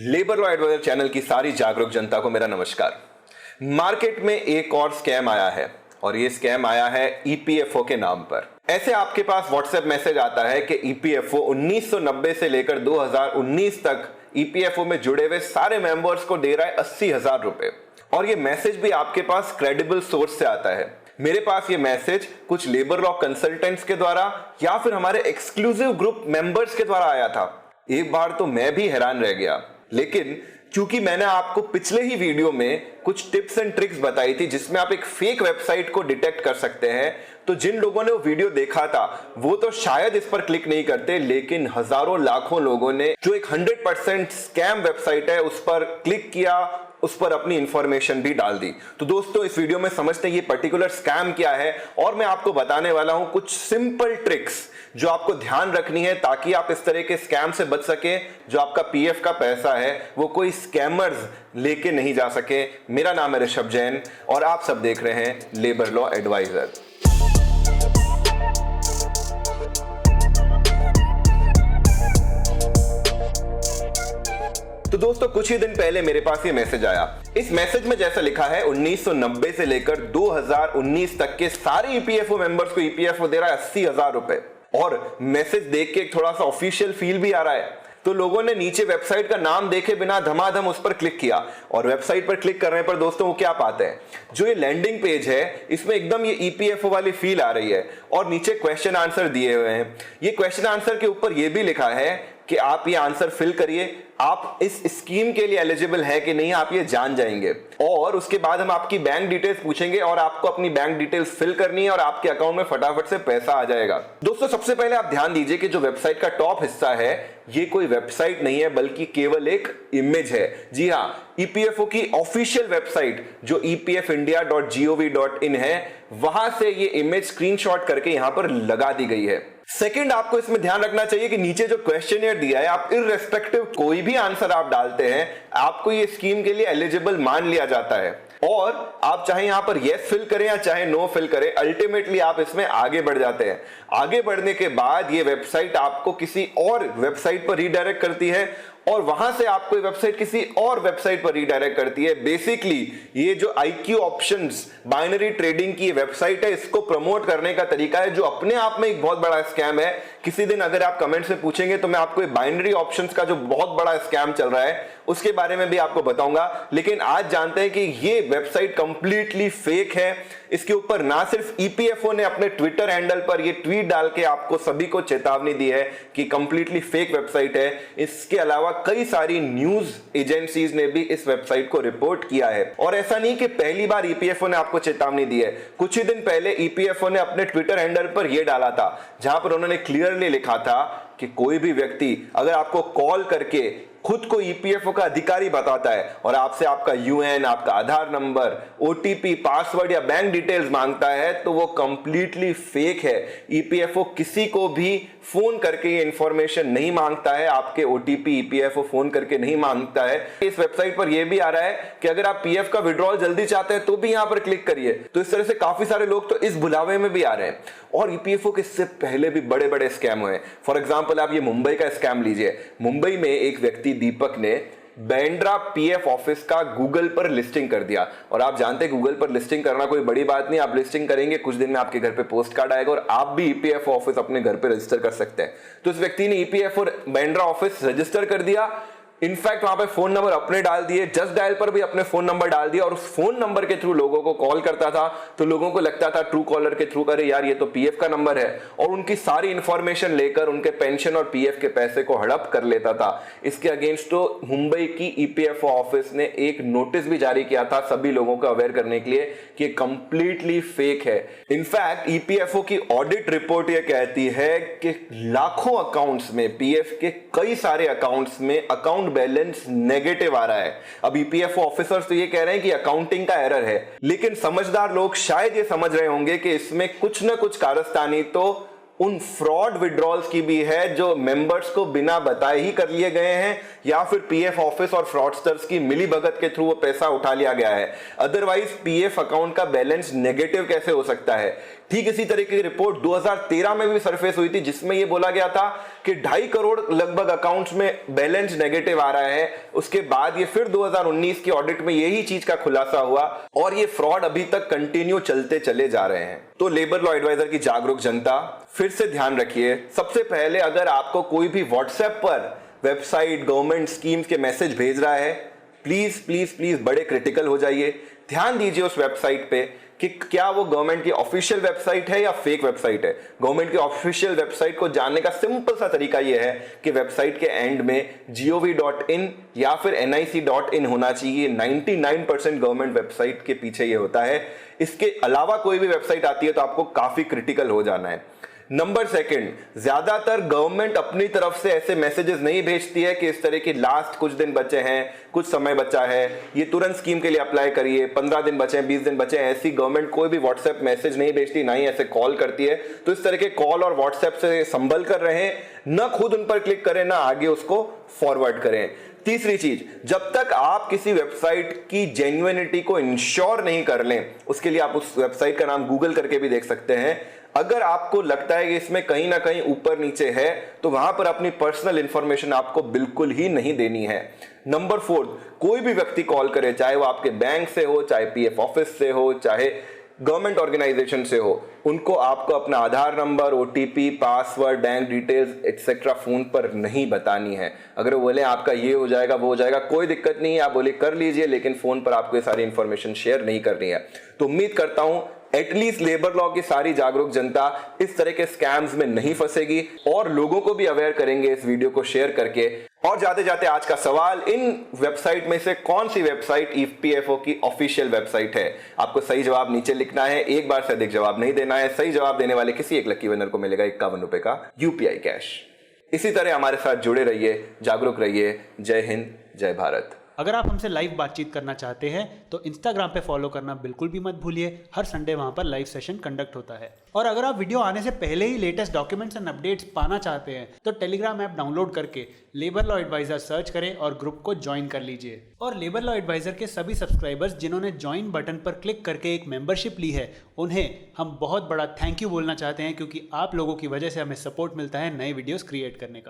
Labour law adviser channel की सारी जागरूक जनता को मेरा नमस्कार। मार्केट में एक और स्कैम आया है और ये स्कैम आया है ईपीएफओ के नाम पर। ऐसे आपके पास व्हाट्सएप मैसेज आता है कि ईपीएफओ 1990 से लेकर 2019 तक ईपीएफओ में जुड़े हुए सारे मेंबर्स को दे रहा है 80,000 रुपए और ये मैसेज भी आपके पास क्रेडिबल सोर्स से आता है। मेरे पास ये मैसेज कुछ लेबर लॉ कंसल्टेंट्स के द्वारा या फिर हमारे एक्सक्लूसिव ग्रुप मेंबर्स के द्वारा आया था। एक बार तो मैं भी हैरान रह गया, लेकिन क्योंकि मैंने आपको पिछले ही वीडियो में कुछ टिप्स एंड ट्रिक्स बताई थी जिसमें आप एक फेक वेबसाइट को डिटेक्ट कर सकते हैं, तो जिन लोगों ने वो वीडियो देखा था वो तो शायद इस पर क्लिक नहीं करते, लेकिन हजारों लाखों लोगों ने जो एक 100% स्कैम वेबसाइट है उस पर क्लिक किया, उस पर अपनी इंफॉर्मेशन भी डाल दी। तो दोस्तों इस वीडियो में समझते हैं ये पर्टिकुलर स्कैम क्या है और मैं आपको बताने वाला हूं कुछ सिंपल ट्रिक्स जो आपको ध्यान रखनी है ताकि आप इस तरह के स्कैम से बच सके। जो आपका पीएफ का पैसा है वो कोई स्कैमर्स लेके नहीं जा सके। मेरा नाम है ऋषभ जैन और आप सब देख रहे हैं लेबर लॉ एडवाइजर। तो दोस्तों कुछ ही दिन पहले मेरे पास ये मैसेज आया। इस मैसेज में जैसा लिखा है 1990 से लेकर 2019 तक के सारे ईपीएफओ मेंबर्स को ईपीएफओ दे रहा है 80,000 रुपए और मैसेज देख के थोड़ा सा ऑफिशियल फील भी आ रहा है। तो लोगों ने नीचे वेबसाइट का नाम देखे बिना धमाधम उस पर क्लिक किया और वेबसाइट पर क्लिक करने पर दोस्तों वो क्या पाते हैं, जो ये लैंडिंग पेज है इसमें एकदम ये ईपीएफओ वाली फील आ रही है और नीचे क्वेश्चन आंसर दिए हुए हैं। ये क्वेश्चन आंसर के ऊपर ये भी लिखा है कि आप ये आंसर फिल करिए, आप इस स्कीम के लिए एलिजिबल है कि नहीं आप ये जान जाएंगे और उसके बाद हम आपकी बैंक डिटेल्स पूछेंगे और आपको अपनी बैंक डिटेल्स फिल करनी है और आपके अकाउंट में फटाफट से पैसा आ जाएगा। दोस्तों सबसे पहले आप ध्यान दीजिए कि जो वेबसाइट का टॉप हिस्सा है ये कोई वेबसाइट नहीं है बल्कि केवल एक इमेज है। जी हाँ, ईपीएफओ की ऑफिशियल वेबसाइट जो epfindia.gov.in है वहां से ये इमेज स्क्रीनशॉट करके यहां पर लगा दी गई है। सेकंड, आपको इसमें ध्यान रखना चाहिए कि नीचे जो क्वेश्चनियर दिया है आप इररेस्पेक्टिव कोई भी आंसर आप डालते हैं आपको ये स्कीम के लिए एलिजिबल मान लिया जाता है और आप चाहे यहां पर यस फिल करें या चाहे नो फिल करें, अल्टीमेटली आप इसमें आगे बढ़ जाते हैं। आगे बढ़ने के बाद ये वेबसाइट आपको किसी और वेबसाइट पर रीडायरेक्ट करती है और वहां से आपको वेबसाइट किसी और वेबसाइट पर रीडायरेक्ट करती है। बेसिकली ये जो IQ ऑप्शंस बाइनरी ट्रेडिंग की वेबसाइट है इसको प्रमोट करने का तरीका है जो अपने आप में एक बहुत बड़ा स्कैम है। किसी दिन अगर आप कमेंट से पूछेंगे तो मैं आपको बाइनरी ऑप्शंस का जो बहुत बड़ा स्कैम चल रहा है उसके बारे में भी आपको बताऊंगा, लेकिन आज जानते हैं कि ये वेबसाइट कंप्लीटली फेक है। इसके ऊपर ना सिर्फ ईपीएफओ ने अपने ट्विटर हैंडल पर ये ट्वीट डाल के आपको सभी को चेतावनी दी है कि कंप्लीटली फेक वेबसाइट है, इसके अलावा कई सारी न्यूज एजेंसीज ने भी इस वेबसाइट को रिपोर्ट किया है। और ऐसा नहीं कि पहली बार ईपीएफओ ने आपको चेतावनी दी है, कुछ ही दिन पहले ईपीएफओ ने अपने ट्विटर हैंडल पर यह डाला था जहां पर उन्होंने क्लियरली लिखा था कि कोई भी व्यक्ति अगर आपको कॉल करके खुद को ईपीएफओ का अधिकारी बताता है और आपसे आपका यूएन, आपका आधार नंबर, ओटीपी, पासवर्ड या बैंक डिटेल्स मांगता है तो वो कंप्लीटली फेक है। ईपीएफओ किसी को भी फोन करके ये इंफॉर्मेशन नहीं मांगता है, आपके ओटीपी ईपीएफओ फोन करके नहीं मांगता है। इस वेबसाइट पर यह भी आ रहा है कि अगर आप पीएफ का विड्रॉल जल्दी चाहते हैं तो भी यहां पर क्लिक करिए। तो इस तरह से काफी सारे लोग तो इस भुलावे में भी आ रहे हैं और ईपीएफओ के इससे पहले भी बड़े बड़े स्कैम हुए। फॉर एग्जाम्पल आप ये मुंबई का स्कैम लीजिए। मुंबई में एक व्यक्ति दीपक ने बैंड्रा पीएफ ऑफिस का गूगल पर लिस्टिंग कर दिया और आप जानते हैं गूगल पर लिस्टिंग करना कोई बड़ी बात नहीं। आप लिस्टिंग करेंगे कुछ दिन में आपके घर पे पोस्ट कार्ड आएगा और आप भी ईपीएफ ऑफिस अपने घर पे रजिस्टर कर सकते हैं। तो इस व्यक्ति ने ईपीएफ और बैंड्रा ऑफिस रजिस्टर कर दिया, इनफैक्ट वहां पे फोन नंबर अपने डाल दिए, जस्ट डायल पर भी अपने फोन नंबर डाल दिया और उस फोन नंबर के थ्रू लोगों को कॉल करता था तो लोगों को लगता था ट्रू कॉलर के थ्रू करे यार ये तो पीएफ का नंबर है और उनकी सारी इंफॉर्मेशन लेकर उनके पेंशन और पीएफ के पैसे को हड़प कर लेता था। इसके अगेंस्ट तो मुंबई की ईपीएफओ ऑफिस ने एक नोटिस भी जारी किया था सभी लोगों को अवेयर करने के लिए कि कंप्लीटली फेक है। इनफैक्ट ईपीएफओ की ऑडिट रिपोर्ट यह कहती है कि लाखों अकाउंट्स में, पीएफ के कई सारे अकाउंट्स में अकाउंट बैलेंस नेगेटिव आ रहा है। अब ईपीएफओ ऑफिसर्स तो ये कह रहे हैं कि अकाउंटिंग का एरर है, लेकिन समझदार लोग शायद ये समझ रहे होंगे कि इसमें कुछ ना कुछ कारस्तानी तो उन फ्रॉड विड्रॉल्स की भी है जो मेंबर्स को बिना बताए ही कर लिए गए हैं, या फिर पीएफ ऑफिस और फ्रॉडस्टर्स की मिलीभगत के थ्रू वो पैसा उठा लिया गया है। अदरवाइज पीएफ अकाउंट का बैलेंस नेगेटिव कैसे हो सकता है? ठीक इसी तरीके की रिपोर्ट 2013 में भी सरफेस हुई थी, जिसमें यह बोला गया था कि 2.5 करोड़ लगभग अकाउंट्स में बैलेंस नेगेटिव आ रहा है। उसके बाद ये फिर 2019 की ऑडिट में यही चीज का खुलासा हुआ और ये फ्रॉड अभी तक कंटिन्यू चलते चले जा रहे हैं। तो लेबर लॉ एडवाइजर की जागरूक जनता, फिर से ध्यान रखिए, सबसे पहले अगर आपको कोई भी व्हाट्सएप पर वेबसाइट, गवर्नमेंट स्कीम्स के मैसेज भेज रहा है, प्लीज प्लीज प्लीज बड़े क्रिटिकल हो जाइए। ध्यान दीजिए उस वेबसाइट पे कि क्या वो गवर्नमेंट की ऑफिशियल वेबसाइट है या फेक वेबसाइट है। गवर्नमेंट की ऑफिशियल वेबसाइट को जानने का सिंपल सा तरीका यह है कि वेबसाइट के एंड में gov.in या फिर nic.in होना चाहिए। 99% गवर्नमेंट वेबसाइट के पीछे ये होता है। इसके अलावा कोई भी वेबसाइट आती है तो आपको काफी क्रिटिकल हो जाना है। नंबर सेकंड, ज्यादातर गवर्नमेंट अपनी तरफ से ऐसे मैसेजेस नहीं भेजती है कि इस तरह की लास्ट कुछ दिन बचे हैं, कुछ समय बचा है, ये तुरंत स्कीम के लिए अप्लाई करिए, 15 दिन बचे हैं, 20 दिन बचे हैं, ऐसी गवर्नमेंट कोई भी व्हाट्सएप मैसेज नहीं भेजती, ना ही ऐसे कॉल करती है। तो इस तरह के कॉल और व्हाट्सएप से संभल कर रहें, ना खुद उन पर क्लिक करें, ना आगे उसको फॉरवर्ड करें। तीसरी चीज, जब तक आप किसी वेबसाइट की जेन्युइनिटी को इंश्योर नहीं कर लें, उसके लिए आप उस वेबसाइट का नाम गूगल करके भी देख सकते हैं। अगर आपको लगता है कि इसमें कहीं ना कहीं ऊपर नीचे है तो वहां पर अपनी पर्सनल इंफॉर्मेशन आपको बिल्कुल ही नहीं देनी है। नंबर 4, कोई भी व्यक्ति कॉल करे, चाहे वो आपके बैंक से हो, चाहे पीएफ ऑफिस से हो, चाहे गवर्नमेंट ऑर्गेनाइजेशन से हो, उनको आपको अपना Aadhaar number, OTP, password, bank details etcetera phone पर नहीं बतानी है। अगर वो बोले आपका ये हो जाएगा, वो हो जाएगा, कोई दिक्कत नहीं है, आप बोले कर लीजिए, लेकिन फोन पर आपको ये सारी इंफॉर्मेशन शेयर नहीं करनी है। तो उम्मीद करता हूं एटलीस्ट लेबर लॉ की सारी जागरूक जनता इस तरह के स्कैम्स में नहीं फंसेगी और लोगों को भी अवेयर करेंगे इस वीडियो को शेयर करके। और जाते जाते आज का सवाल, इन वेबसाइट में से कौन सी वेबसाइट ईपीएफओ की ऑफिशियल वेबसाइट है? आपको सही जवाब नीचे लिखना है, एक बार से अधिक जवाब नहीं देना है। सही जवाब देने वाले किसी एक लकी विनर को मिलेगा 51 रुपए का यूपीआई कैश। इसी तरह हमारे साथ जुड़े रहिए, जागरूक रहिए। जय हिंद, जय भारत। अगर आप हमसे लाइव बातचीत करना चाहते हैं तो इंस्टाग्राम पे फॉलो करना बिल्कुल भी मत भूलिए। हर संडे वहां पर लाइव सेशन कंडक्ट होता है। और अगर आप वीडियो आने से पहले ही लेटेस्ट डॉक्यूमेंट्स एंड अपडेट्स पाना चाहते हैं तो टेलीग्राम ऐप डाउनलोड करके लेबर लॉ एडवाइजर सर्च करें और ग्रुप को ज्वाइन कर लीजिए। और लेबर लॉ एडवाइजर के सभी सब्सक्राइबर्स जिन्होंने ज्वाइन बटन पर क्लिक करके एक मेंबरशिप ली है, उन्हें हम बहुत बड़ा थैंक यू बोलना चाहते हैं, क्योंकि आप लोगों की वजह से हमें सपोर्ट मिलता है नए वीडियोस क्रिएट करने का।